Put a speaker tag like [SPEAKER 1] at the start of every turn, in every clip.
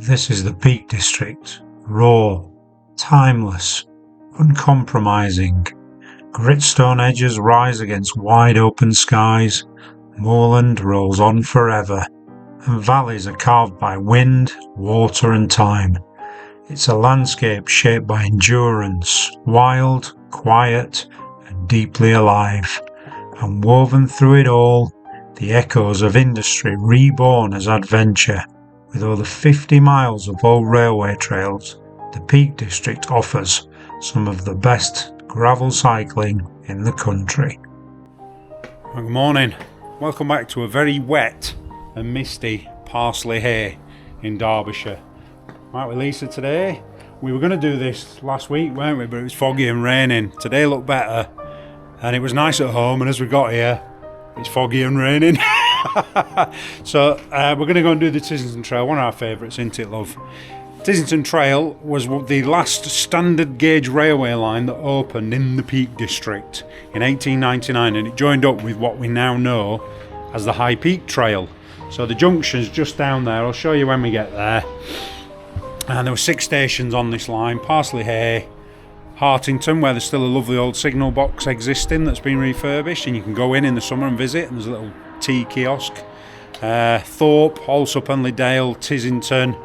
[SPEAKER 1] This is the Peak District, raw, timeless, uncompromising. Gritstone edges rise against wide open skies, moorland rolls on forever, and valleys are carved by wind, water and time. It's a landscape shaped by endurance, wild, quiet and deeply alive, and woven through it all, the echoes of industry reborn as adventure. With over 50 miles of old railway trails, the Peak District offers some of the best gravel cycling in the country.
[SPEAKER 2] Good morning. Welcome back to a very wet and misty Parsley Hay in Derbyshire. Right, with Lisa today. We were going to do this last week, weren't we? But it was foggy and raining. Today looked better, and it was nice at home. And as we got here, it's foggy and raining. So we're going to go and do the Tissington Trail, one of our favourites, isn't it, love? Tissington Trail was the last standard gauge railway line that opened in the Peak District in 1899, and it joined up with what we now know as the High Peak Trail. So the junction's just down there. I'll show you when we get there. And there were 6 stations on this line: Parsley Hay, Hartington, where there's still a lovely old signal box existing that's been refurbished, and you can go in the summer and visit, and there's a little tea kiosk. Thorpe, Allsup and Dale, Tissington,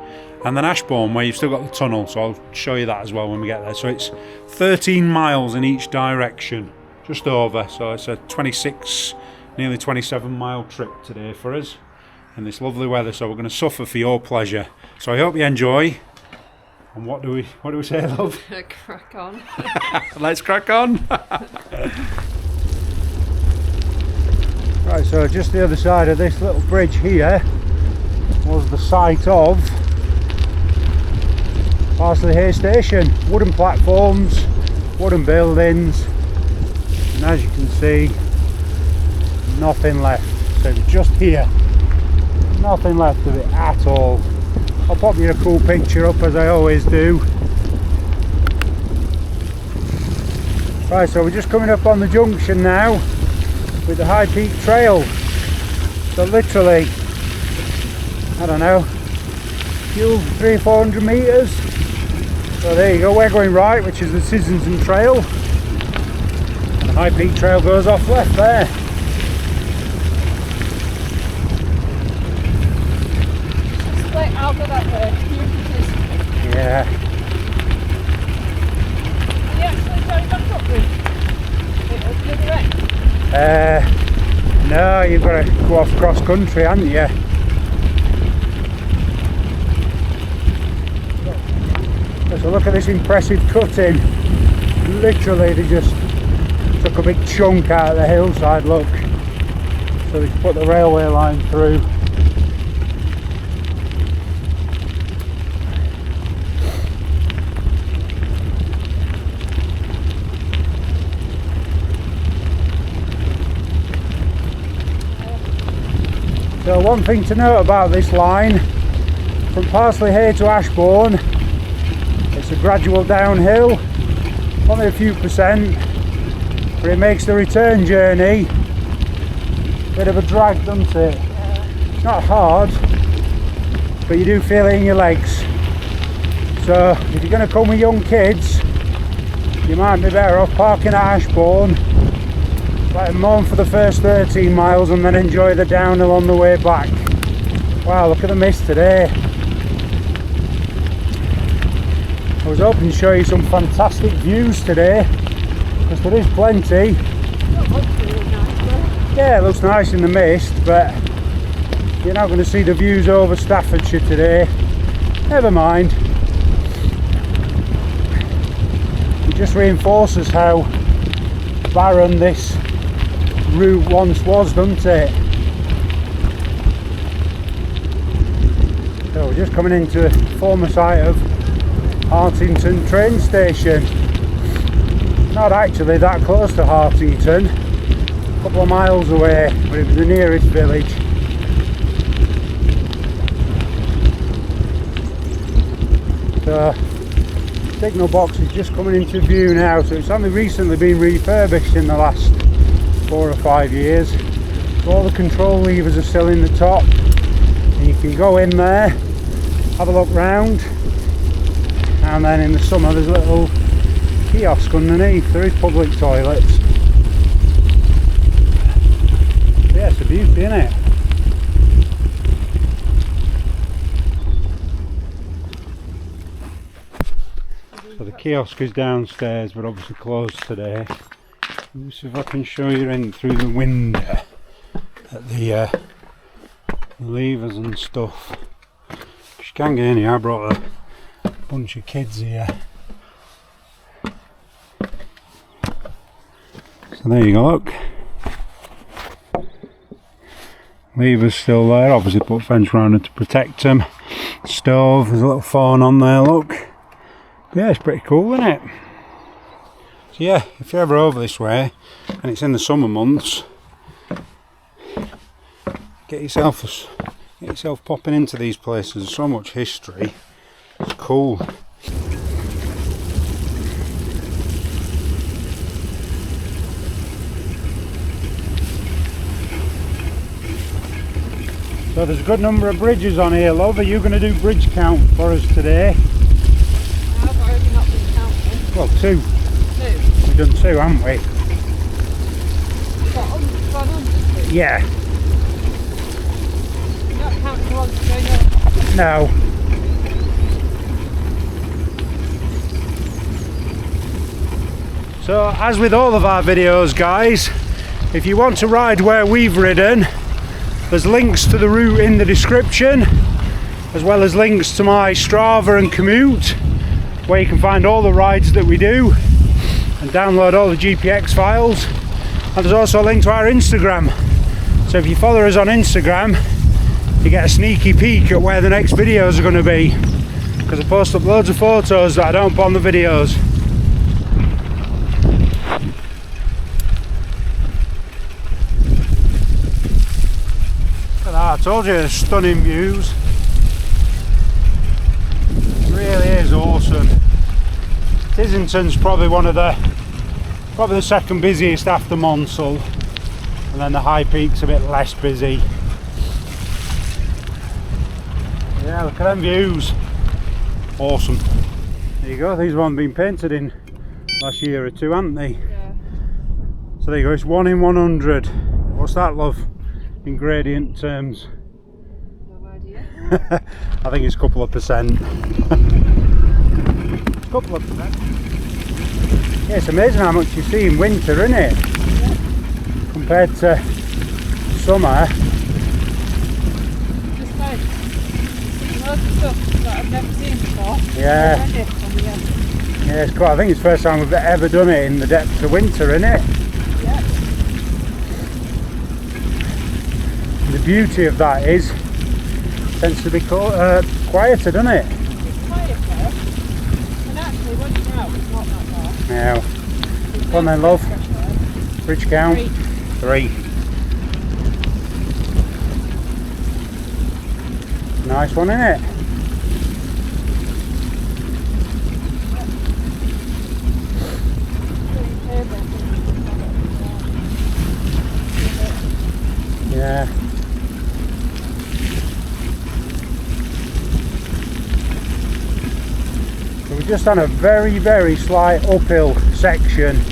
[SPEAKER 2] and then Ashbourne, where you've still got the tunnel, so I'll show you that as well when we get there. So it's 13 miles in each direction, just over, so it's a 26, nearly 27 mile trip today for us in this lovely weather, so we're going to suffer for your pleasure. So I hope you enjoy. And what do we say, love?
[SPEAKER 3] Crack on.
[SPEAKER 2] Let's crack on.
[SPEAKER 1] Right, so just the other side of this little bridge here was the site of Parsley Hay Station. Wooden platforms, wooden buildings, and as you can see, nothing left. So just here, nothing left of it at all. I'll pop you a cool picture up as I always do. Right, so we're just coming up on the junction now with the High Peak Trail. So literally, I don't know, few 300-400 metres. So there you go, we're going right, which is the Tissington Trail. And the High Peak Trail goes off left there.
[SPEAKER 3] Split out of that way.
[SPEAKER 1] Yeah.
[SPEAKER 3] Are you actually going back up the other end?
[SPEAKER 1] No, you've got to go off cross country, haven't you? So look at this impressive cutting. Literally they just took a big chunk out of the hillside, look. So they put the railway line through. So one thing to note about this line, from Parsley Hay to Ashbourne, it's a gradual downhill, only a few percent, but it makes the return journey a bit of a drag, doesn't it? It's not hard, but you do feel it in your legs. So if you're going to come with young kids, you might be better off parking at Ashbourne, let them moan for the first 13 miles and then enjoy the downhill on the way back. Wow, look at the mist today. I was hoping to show you some fantastic views today, because there is plenty. Yeah, it looks nice in the mist, but you're not going to see the views over Staffordshire today. Never mind. It just reinforces how barren this route once was, doesn't it? So we're just coming into a former site of Hartington train station. Not actually that close to Hartington, a couple of miles away, but it was the nearest village. So signal box is just coming into view now, so it's only recently been refurbished in the last 4 or 5 years. So all the control levers are still in the top, and you can go in there
[SPEAKER 2] have a look round, and then in the summer there's a little kiosk underneath. There is public toilets. Yeah, it's a beauty, isn't it? So the kiosk is downstairs, but obviously closed today. Let me see if I can show you in through the window at the levers and stuff. You can't get in here. I brought a bunch of kids here. So there you go, look. Levers still there, obviously put fence around it to protect them. Stove, there's a little phone on there, look. Yeah, it's pretty cool, isn't it? So yeah, if you're ever over this way and it's in the summer months, get yourself popping into these places. There's so much history. It's cool. So there's a good number of bridges on here, love. Are you going to do bridge count for us today?
[SPEAKER 3] I've already not been counting.
[SPEAKER 2] Well, 2.
[SPEAKER 3] 2.
[SPEAKER 2] We've done 2, haven't we?
[SPEAKER 3] What, 100?
[SPEAKER 2] Yeah.
[SPEAKER 3] You're not counting the ones going up?
[SPEAKER 2] No. So, as with all of our videos, guys, if you want to ride where we've ridden, there's links to the route in the description, as well as links to my Strava and Commute, where you can find all the rides that we do and download all the GPX files. And there's also a link to our Instagram. So if you follow us on Instagram, you get a sneaky peek at where the next videos are going to be, because I post up loads of photos that I don't put on the videos. I told you, there's stunning views. It really is awesome. Tissington's probably the second busiest after Monsell, and then the High Peak's a bit less busy. Yeah, look at them views. Awesome. There you go. These haven't been painted in last year or two, haven't they?
[SPEAKER 3] Yeah.
[SPEAKER 2] So there you go. It's 1 in 100. What's that, love? In gradient terms?
[SPEAKER 3] No idea.
[SPEAKER 2] I think it's a couple of percent. Couple of percent. Yeah, it's amazing how much you see in winter, isn't it? Yeah. Compared to summer.
[SPEAKER 3] Just like loads of stuff that I've never seen before.
[SPEAKER 2] Yeah. Yeah, it's cool. I think it's the first time we've ever done it in the depths of winter, isn't it?
[SPEAKER 3] Yeah.
[SPEAKER 2] The beauty of that is, it tends to be quieter, doesn't it?
[SPEAKER 3] It's quieter, and actually when you're out it's not that bad.
[SPEAKER 2] Now, come on then, love. Bridge count. 3. Nice one, isn't it? Yeah. So we're just on a very, very slight uphill section.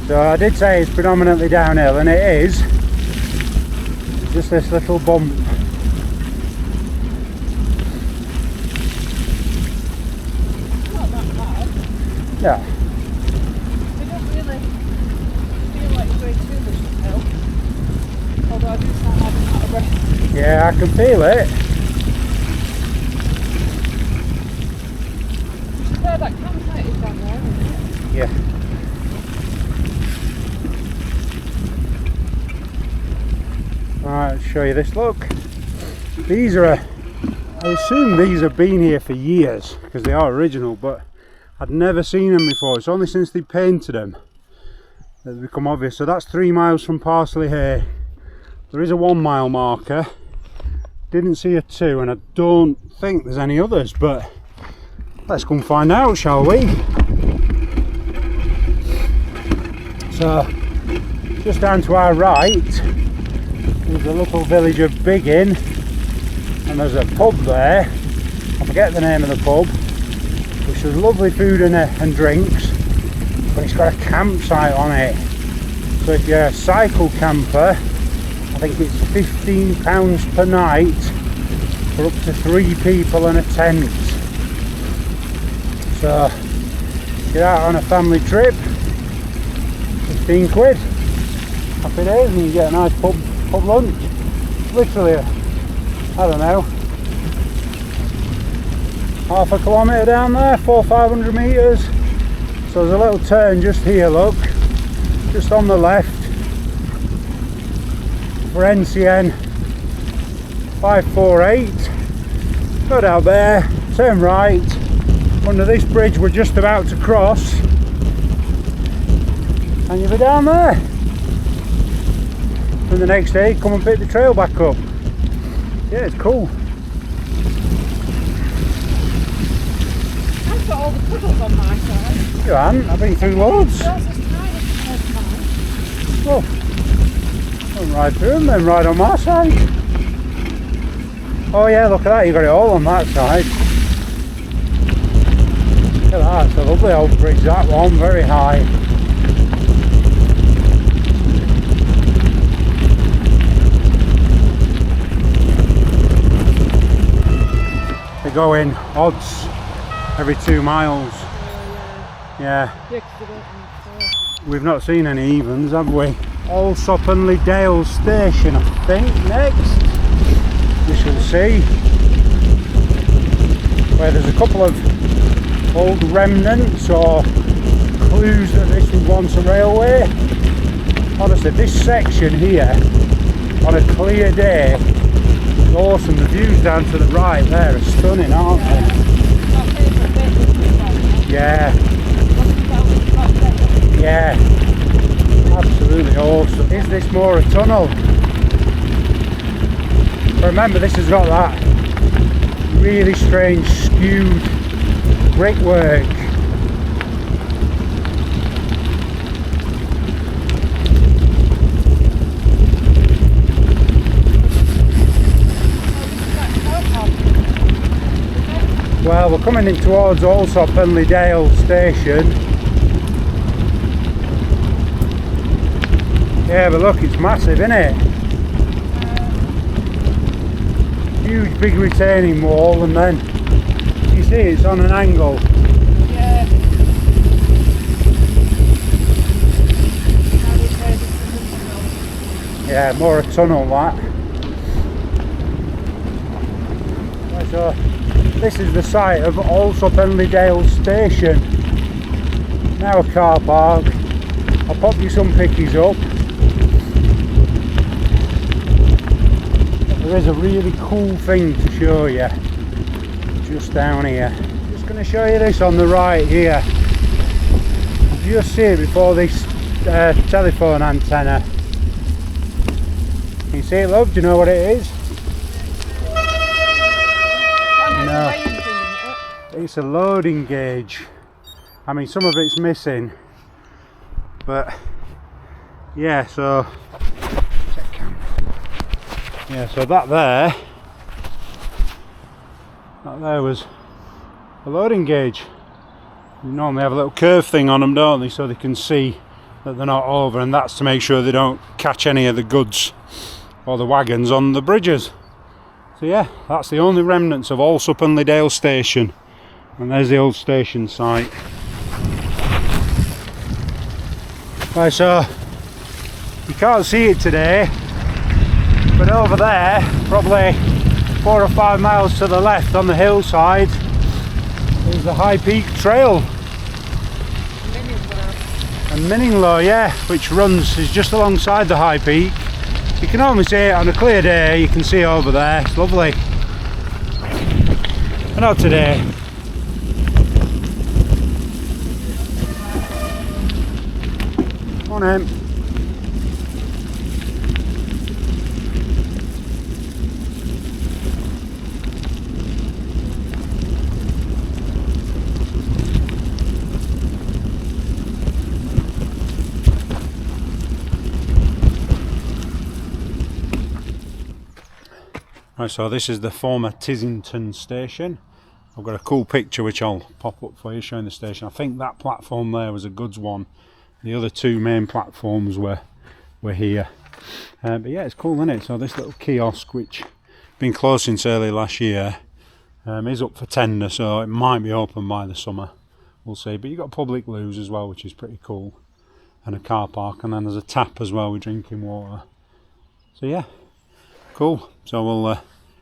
[SPEAKER 2] So I did say it's predominantly downhill, and it is. It's just this little bump.
[SPEAKER 3] Not that bad.
[SPEAKER 2] Yeah.
[SPEAKER 3] I don't really feel like you're going too much uphill. Although I do sound like I'm out of breath.
[SPEAKER 2] Yeah, I can feel it.
[SPEAKER 3] Where that campsite is down there, isn't it?
[SPEAKER 2] Yeah. Alright, I'll show you this. Look. These are I assume these have been here for years because they are original, but I'd never seen them before. It's only since they painted them that they become obvious. So that's 3 miles from Parsley Hay. There is a 1 mile marker. Didn't see a 2, and I don't think there's any others, but let's go and find out, shall we? So just down to our right is the little village of Biggin, and there's a pub there, I forget the name of the pub, which was lovely food and drinks, but it's got a campsite on it. So if you're a cycle camper, I think it's £15 per night for up to 3 people and a tent. So get out on a family trip, 15 quid, happy days, and you get a nice pub lunch. Literally, I don't know, half a kilometre down there, 400-500 metres. So there's a little turn just here, look, just on the left for NCN 548. Go down there, turn right under this bridge we're just about to cross, and you'll be down there. And the next day come and pick the trail back up. Yeah, it's cool.
[SPEAKER 3] I've got all the puddles on my side.
[SPEAKER 2] You haven't? I've been through loads.
[SPEAKER 3] Yours is tiny compared to mine.
[SPEAKER 2] Oh, don't ride through them then, ride on my side. Oh yeah, look at that, you got it all on that side. Look at that, it's a lovely old bridge, that one, very high. They go in odds every 2 miles. Yeah. We've not seen any evens, have we? Allsop and Dale Station, I think, next. We shall see. Where there's a couple of old remnants or clues that this was once a railway. Honestly, this section here, on a clear day, is awesome. The views down to the right there are stunning, aren't they? Yeah. Yeah. Absolutely awesome. Is this more a tunnel? But remember, this has got that really strange skewed brickwork. Well, we're coming in towards Allsop and Dale Station. Yeah, but look, it's massive, isn't it? Huge big retaining wall, and then you see it's on an angle.
[SPEAKER 3] Yeah.
[SPEAKER 2] Yeah, more a tunnel that. So this is the site of Allsop and Dale Station. Now a car park. I'll pop you some pickies up. There is a really cool thing to show you just down here. Just going to show you this on the right here. You just see it before this telephone antenna. Can you see it, love? Do you know what it is? No. It's a loading gauge. I mean, some of it's missing, but yeah, so that there was a loading gauge. You normally have a little curve thing on them, don't they, so they can see that they're not over, and that's to make sure they don't catch any of the goods or the wagons on the bridges. So yeah, that's the only remnants of Allsop and Dale Station, and there's the old station site. Right, so you can't see it today, but over there, probably 4 or 5 miles to the left on the hillside, is the High Peak Trail. And Minninglow, yeah, which is just alongside the High Peak. You can only see it on a clear day. You can see over there, it's lovely. But not today. Come on in. Right, so this is the former Tissington station. I've got a cool picture which I'll pop up for you showing the station. I think that platform there was a goods one. The other two main platforms were here. But yeah, it's cool, isn't it? So this little kiosk, which been closed since early last year, is up for tender, so it might be open by the summer. We'll see. But you've got public loos as well, which is pretty cool, and a car park, and then there's a tap as well with drinking water. So yeah, cool. So we'll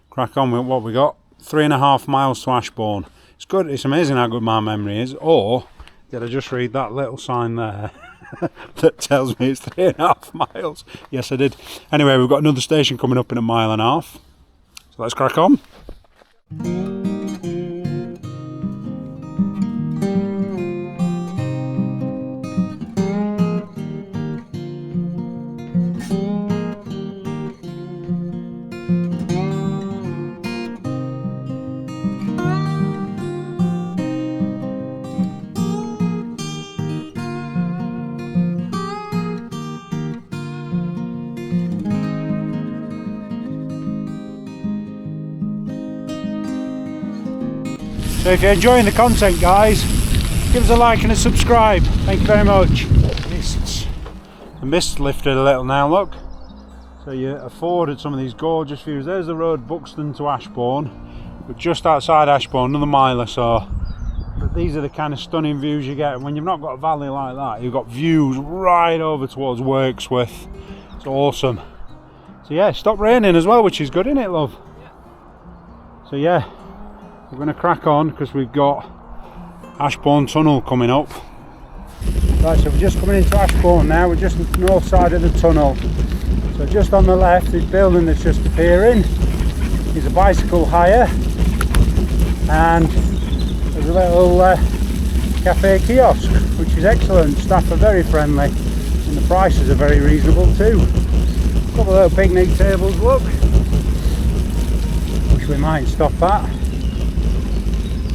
[SPEAKER 2] crack on with what we got. 3.5 miles to Ashbourne. It's good. It's amazing how good my memory is. Or did I just read that little sign there that tells me it's 3.5 miles? Yes, I did. Anyway, we've got another station coming up in 1.5 miles. So let's crack on. So if you're enjoying the content, guys, give us a like and a subscribe. Thank you very much. The mist lifted a little now, look. So you're afforded some of these gorgeous views. There's the road Buxton to Ashbourne. We're just outside Ashbourne, another mile or so. But these are the kind of stunning views you get. And when you've not got a valley like that, you've got views right over towards Wirksworth. It's awesome. So yeah, it stopped raining as well, which is good, isn't it, love? So yeah. We're going to crack on because we've got Ashbourne Tunnel coming up. Right, so we're just coming into Ashbourne now. We're just on the north side of the tunnel. So just on the left, this building that's just appearing is a bicycle hire, and there's a little cafe kiosk, which is excellent. Staff are very friendly and the prices are very reasonable too. A couple of little picnic tables, look, which we might stop at.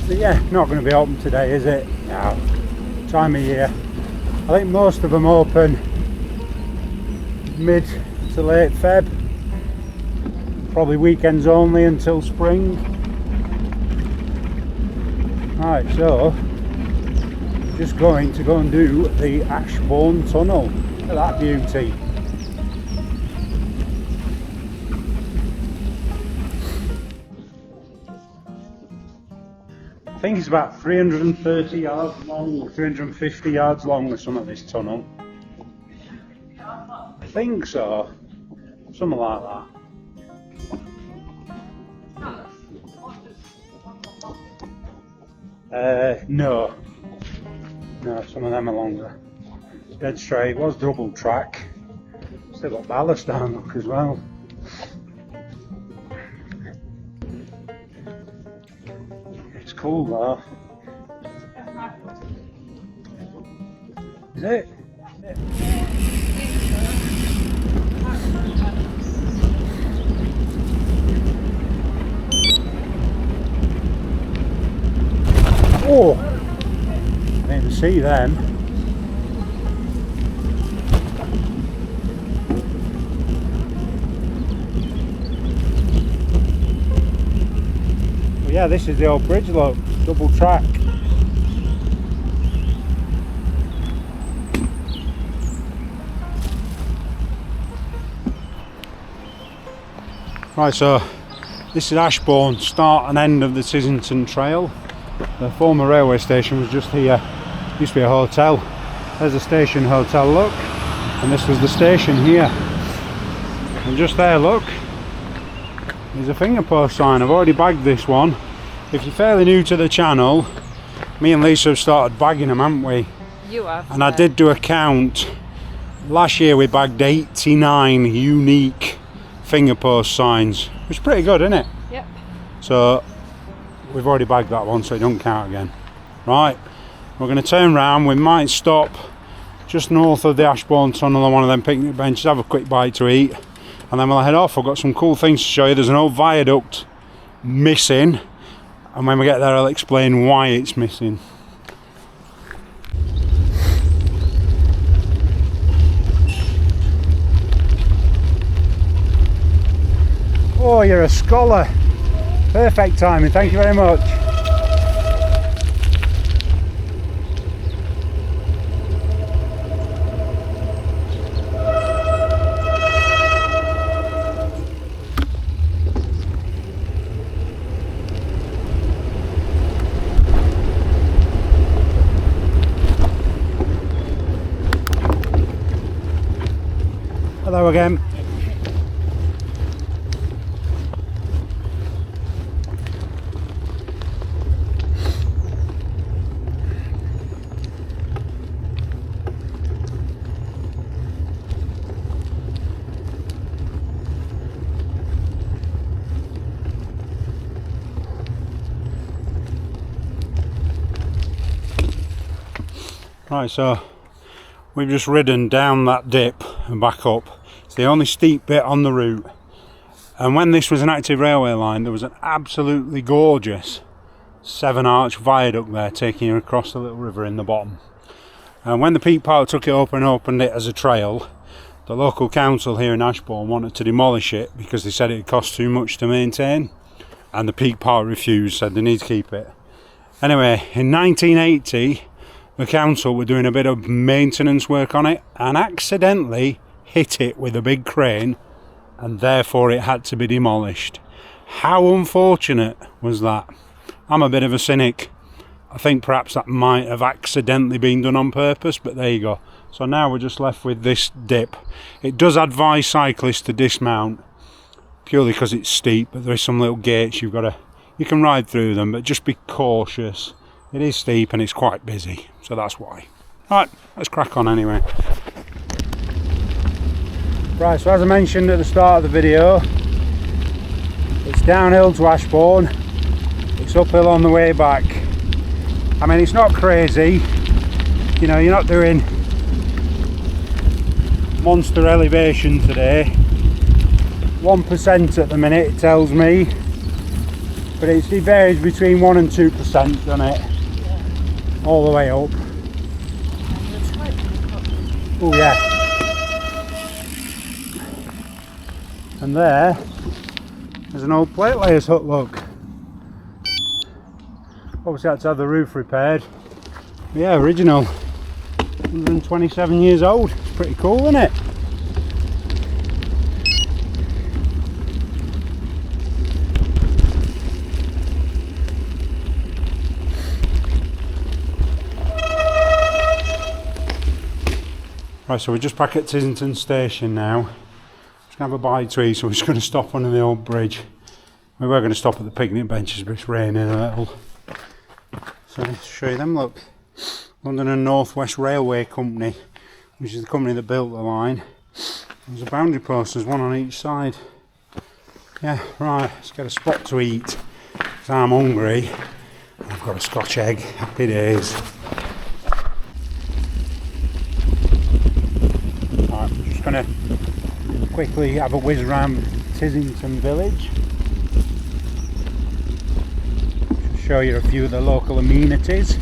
[SPEAKER 2] But yeah, not going to be open today, is it? No. Time of year. I think most of them open mid to late Feb. Probably weekends only until spring. Right, so just going to go and do the Ashbourne Tunnel. Look at that beauty. I think it's about 330 yards long, 350 yards long or some of this tunnel. I think so. Something like that. No, some of them are longer. It's dead straight. It was double track. Still got ballast down look as well. It's cool though. Is it? Oh! I didn't see them. Well, yeah, this is the old bridge, look, double track. Right, so this is Ashbourne, start and end of the Tissington Trail. The former railway station was just here. Used to be a hotel. There's a station hotel, look, and this was the station here. And just there, look, there's a finger post sign. I've already bagged this one. If you're fairly new to the channel, me and Lisa have started bagging them, haven't we?
[SPEAKER 3] You have.
[SPEAKER 2] And I did do a count. Last year we bagged 89 unique finger post signs, which is pretty good, isn't it?
[SPEAKER 3] Yep.
[SPEAKER 2] So we've already bagged that one, so it don't count again. Right, we're going to turn round. We might stop just north of the Ashbourne Tunnel on one of them picnic benches, have a quick bite to eat, and then we'll head off. I've got some cool things to show you. There's an old viaduct missing, and when we get there I'll explain why it's missing. Oh, you're a scholar. Perfect timing, thank you very much. Hello again. Right, so we've just ridden down that dip and back up. It's the only steep bit on the route. And when this was an active railway line, there was an absolutely gorgeous 7-arch viaduct there taking you across the little river in the bottom. And when the Peak Park took it up and opened it as a trail, the local council here in Ashbourne wanted to demolish it because they said it cost too much to maintain. And the Peak Park refused, said they need to keep it. Anyway, in 1980, the council were doing a bit of maintenance work on it and accidentally hit it with a big crane, and therefore it had to be demolished. How unfortunate was that? I'm a bit of a cynic. I think perhaps that might have accidentally been done on purpose, but there you go. So now we're just left with this dip. It does advise cyclists to dismount purely because it's steep, but there is some little gates you can ride through them, but just be cautious. It is steep and it's quite busy, so that's why. Right, let's crack on anyway. Right, so as I mentioned at the start of the video, it's downhill to Ashbourne, it's uphill on the way back. I mean, it's not crazy, you know, you're not doing monster elevation today. 1% at the minute, it tells me, but it varies between 1 and 2%, doesn't it? All the way up. Oh yeah. And there's an old plate layer's hut, look. Obviously had to have the roof repaired. But yeah, original. 127 years old. It's pretty cool, isn't it? Right, so we're just back at Tissington station now. Just gonna have a bite to eat, so we're just going to stop under the old bridge. We were going to stop at the picnic benches, but it's raining a little. So let's show you them, look. London and North West Railway Company, which is the company that built the line. There's a boundary post, there's one on each side. Yeah, right, let's get a spot to eat, because I'm hungry. And I've got a Scotch egg, happy days. Going to quickly have a whiz around Tissington village, show you a few of the local amenities.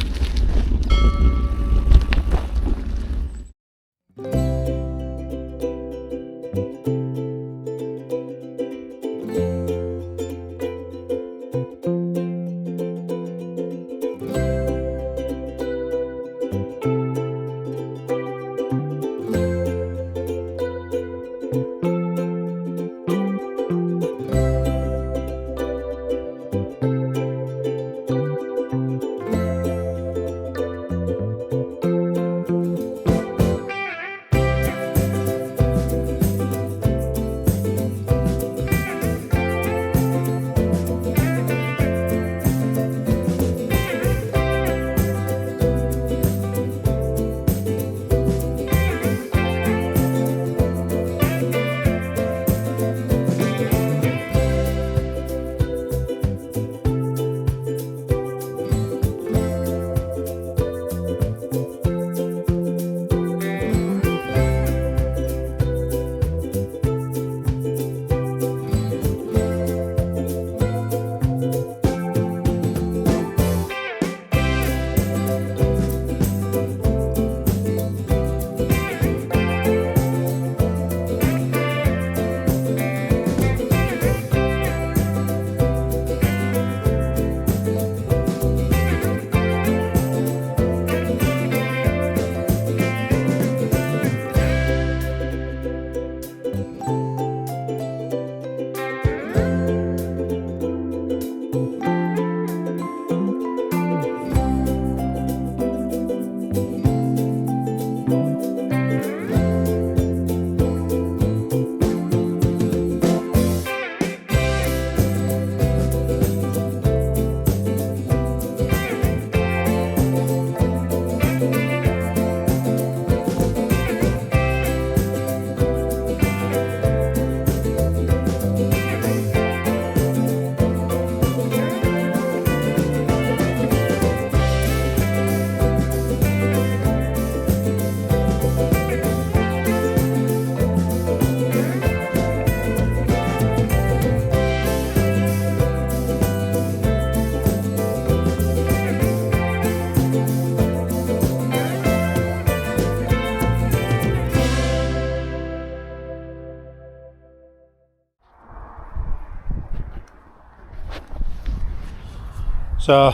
[SPEAKER 2] So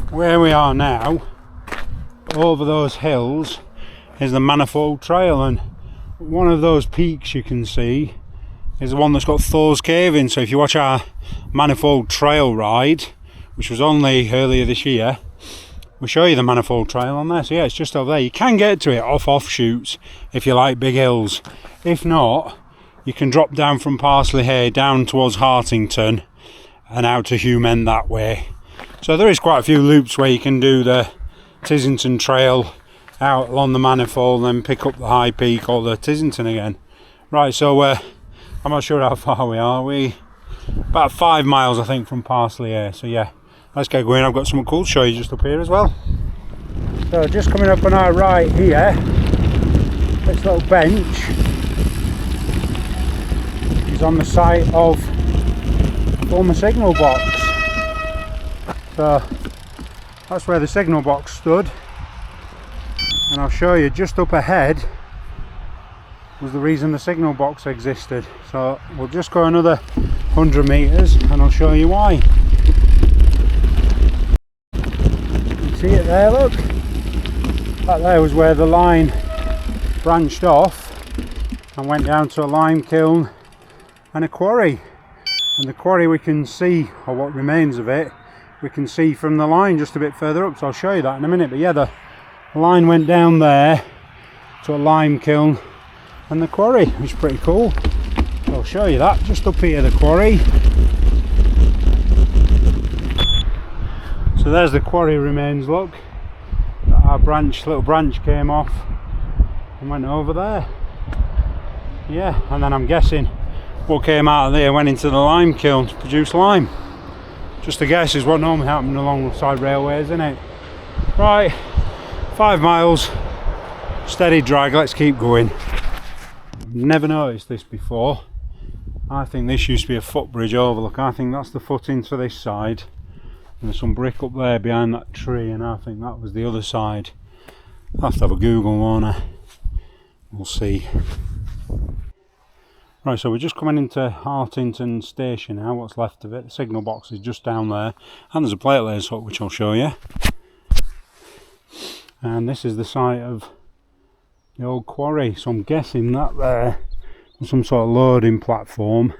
[SPEAKER 2] where we are now, over those hills, is the Manifold Trail, and one of those peaks you can see is the one that's got Thor's Cave in. So if you watch our Manifold Trail ride, which was only earlier this year, we'll show you the Manifold Trail on there. So yeah, it's just over there. You can get to it off offshoots if you like big hills. If not, you can drop down from Parsley Hay down towards Hartington and out to Hume End that way. So there is quite a few loops where you can do the Tissington Trail out along the Manifold and then pick up the high peak or the Tissington again. Right, so I'm not sure how far we are. We about 5 miles I think from Parsley Hay. So yeah, let's get going. I've got something cool to show you just up here as well. So just coming up on our right here, this little bench is on the site of a former signal box. So that's where the signal box stood, and I'll show you just up ahead was the reason the signal box existed. So we'll just go another 100 metres and I'll show you why. You see it there, look? That there was where the line branched off and went down to a lime kiln and a quarry. And the quarry we can see, or what remains of it, we can see from the line just a bit further up, so I'll show you that in a minute. But yeah, the line went down there to a lime kiln and the quarry, which is pretty cool. So I'll show you that just up here, the quarry. So there's the quarry remains, look. Our little branch came off and went over there. Yeah, and then I'm guessing what came out of there went into the lime kiln to produce lime. Just a guess is what normally happens alongside railways, isn't it? Right, 5 miles, steady drag, let's keep going. Never noticed this before. I think this used to be a footbridge overlook. I think that's the footings for this side. And there's some brick up there behind that tree, and I think that was the other side. I'll have to have a Google, won't I? We'll see. Right, so we're just coming into Hartington station now, what's left of it. The signal box is just down there, and there's a plate laser hut which I'll show you. And this is the site of the old quarry, so I'm guessing that there was some sort of loading platform.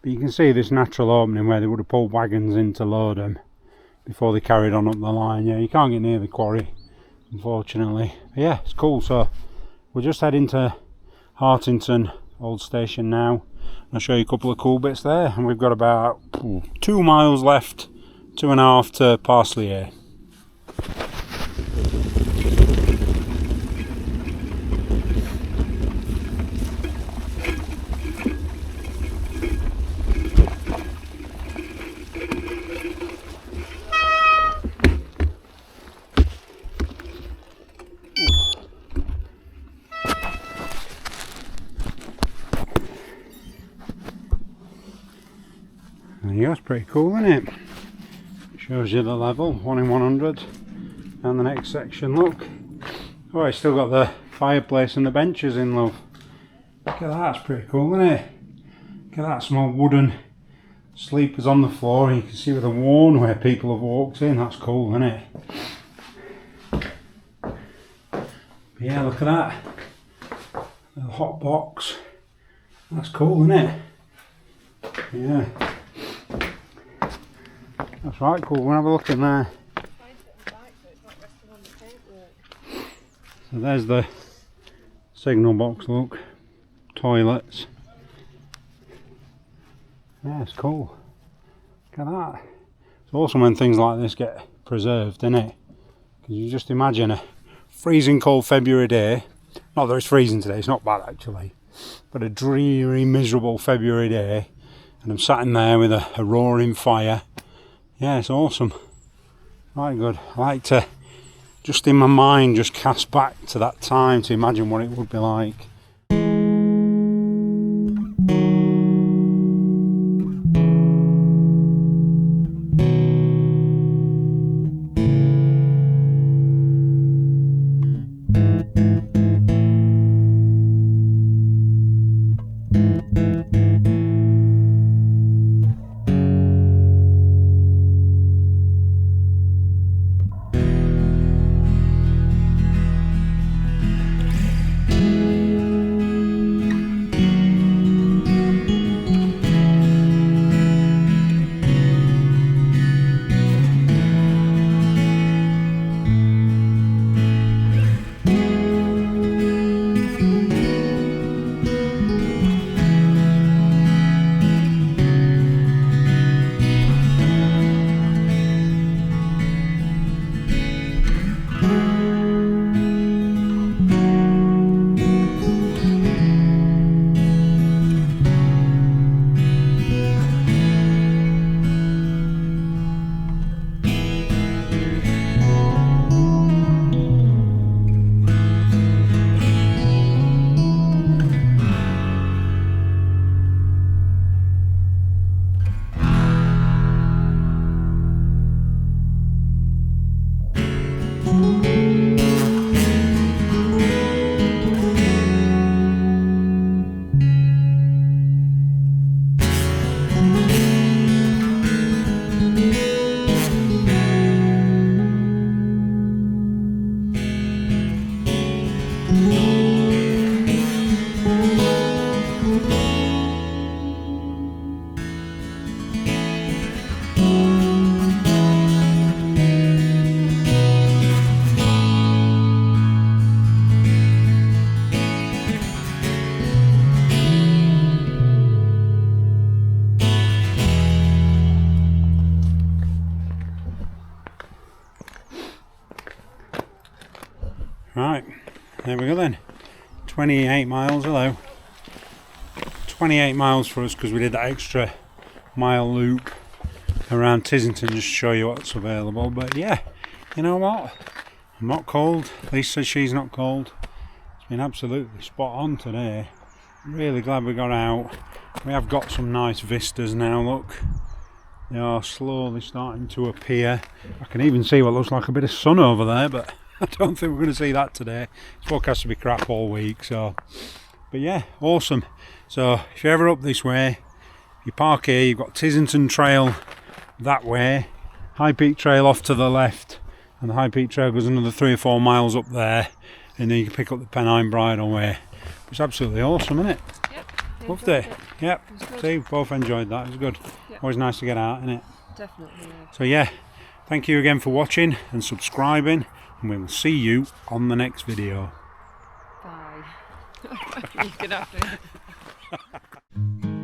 [SPEAKER 2] But you can see this natural opening where they would have pulled wagons in to load them before they carried on up the line. Yeah, you can't get near the quarry, unfortunately. But yeah, it's cool. So we're just heading to Hartington old station now. I'll show you a couple of cool bits there, and we've got about 2 miles left, 2.5 to Parsley Hay. There you go, it's pretty cool, isn't it? Shows you the level, 1 in 100. And the next section, look. Oh, it's still got the fireplace and the benches in, love. Look at that, it's pretty cool, isn't it? Look at that, small wooden sleepers on the floor, and you can see with the worn where people have walked in. That's cool, isn't it? But yeah, look at that. The hot box. That's cool, isn't it? Yeah. That's right, cool. We'll have a look in there. So there's the signal box, look. Toilets. Yeah, it's cool. Look at that. It's awesome when things like this get preserved, isn't it? Because you just imagine a freezing cold February day. Not that it's freezing today, it's not bad actually. But a dreary, miserable February day. And I'm sat in there with a roaring fire. Yeah, it's awesome. Right, good. I like to, just in my mind, just cast back to that time to imagine what it would be like. Right, there we go then. 28 miles, hello. 28 miles for us because we did that extra mile loop around Tissington just to show you what's available. But yeah, you know what? I'm not cold. Lisa says she's not cold. It's been absolutely spot on today. Really glad we got out. We have got some nice vistas now, look. They are slowly starting to appear. I can even see what looks like a bit of sun over there, but I don't think we're going to see that today. It's forecast to be crap all week, so. But yeah, awesome. So if you're ever up this way, you park here, you've got Tissington Trail that way, High Peak Trail off to the left, and the High Peak Trail goes another 3 or 4 miles up there, and then you can pick up the Pennine Bridle Way. It's absolutely awesome, isn't it?
[SPEAKER 3] Yep.
[SPEAKER 2] Loved it. Yep. See, both enjoyed that. It was good. Yep. Always nice to get out, isn't it?
[SPEAKER 3] Definitely. Yeah.
[SPEAKER 2] So yeah, thank you again for watching and subscribing, and we will see you on the next video.
[SPEAKER 3] Bye. You can have it.